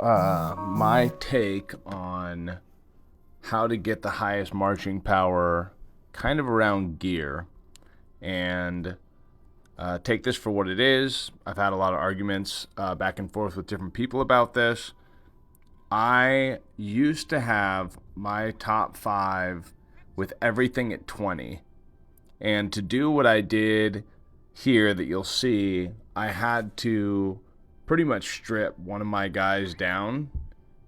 My take on how to get the highest marching power kind of around gear. And take this for what it is. I've had a lot of arguments back and forth with different people about this. I used to have my top five with everything at 20. And to do what I did here that you'll see, I had to pretty much strip one of my guys down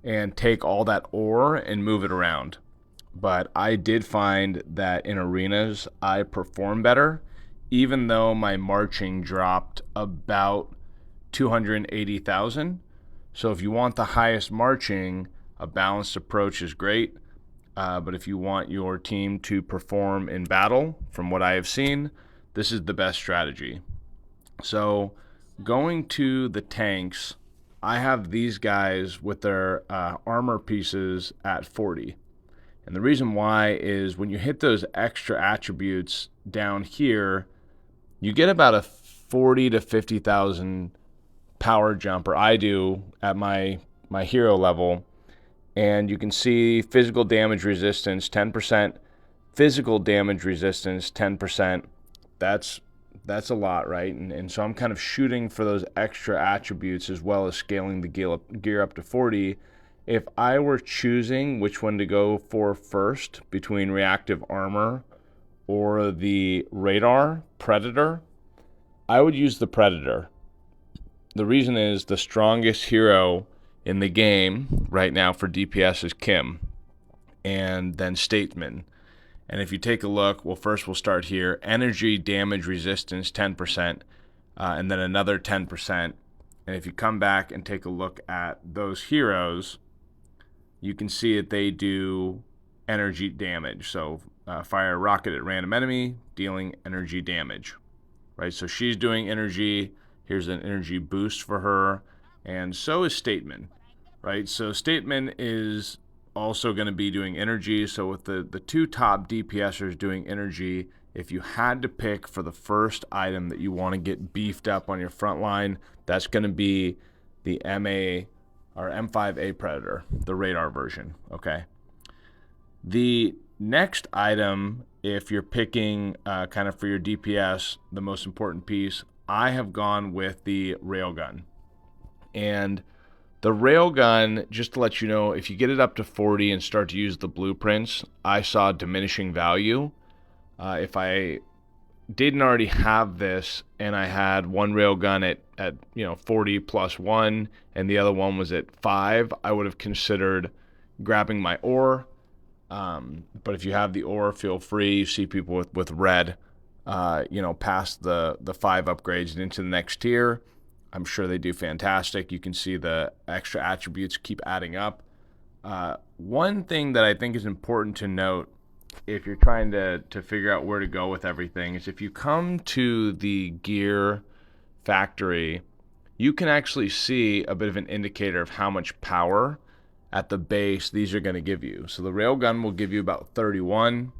and take all that ore and move it around. But I did find that in arenas, I perform better, even though my marching dropped about 280,000. So if you want the highest marching, a balanced approach is great. But if you want your team to perform in battle, from what I have seen, this is the best strategy. So going to the tanks, I have these guys with their armor pieces at 40. And the reason why is when you hit those extra attributes down here, you get about a 40 to 50,000 power jump, or I do at my hero level. And you can see physical damage resistance 10%, physical damage resistance 10%. That's a lot, right? And so I'm kind of shooting for those extra attributes as well as scaling the gear up to 40. If I were choosing which one to go for first between reactive armor or the radar predator, I would use the predator. The reason is the strongest hero in the game right now for DPS is Kim, and then Statesman. And if you take a look, well, first we'll start here. Energy damage resistance 10%, and then another 10%. And if you come back and take a look at those heroes, you can see that they do energy damage. So fire a rocket at random enemy, dealing energy damage. Right, so she's doing energy. Here's an energy boost for her. And so is Stateman, right? So Stateman is also going to be doing energy. So with the two top DPSers doing energy, if you had to pick for the first item that you want to get beefed up on your front line, that's going to be the MA or M5A Predator, the radar version, okay? The next item, if you're picking kind of for your DPS, the most important piece, I have gone with the railgun. And the railgun, just to let you know, if you get it up to 40 and start to use the blueprints, I saw diminishing value. If I didn't already have this and I had one railgun at 40 plus 1 and the other one was at 5, I would have considered grabbing my ore. But if you have the ore, feel free. You see people with red, past the 5 upgrades and into the next tier. I'm sure they do fantastic. You can see the extra attributes keep adding up. One thing that I think is important to note if you're trying to figure out where to go with everything is if you come to the gear factory, you can actually see a bit of an indicator of how much power at the base these are going to give you. So the railgun will give you about 31.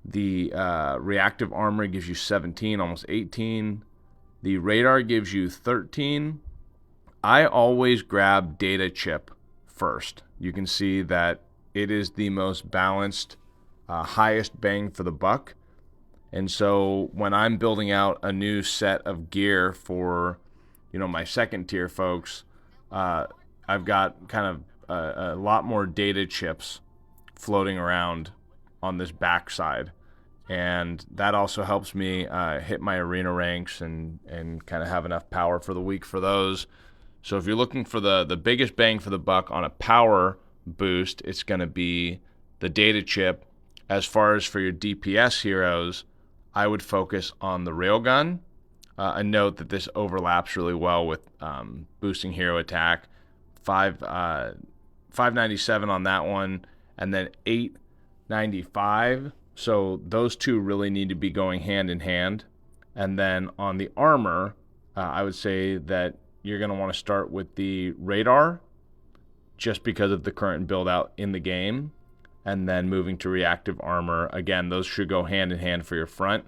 The reactive armor gives you 17, almost 18. The radar gives you 13. I always grab data chip first. You can see that it is the most balanced, highest bang for the buck. And so when I'm building out a new set of gear for, my second tier folks, I've got kind of a lot more data chips floating around on this backside. And that also helps me hit my arena ranks and kind of have enough power for the week for those. So if you're looking for the biggest bang for the buck on a power boost, it's going to be the data chip. As far as for your DPS heroes, I would focus on the railgun. And note that this overlaps really well with boosting hero attack. 597 on that one, and then 895. So those two really need to be going hand in hand. And then on the armor, I would say that you're going to want to start with the radar just because of the current build out in the game. And then moving to reactive armor. Again, those should go hand in hand for your front.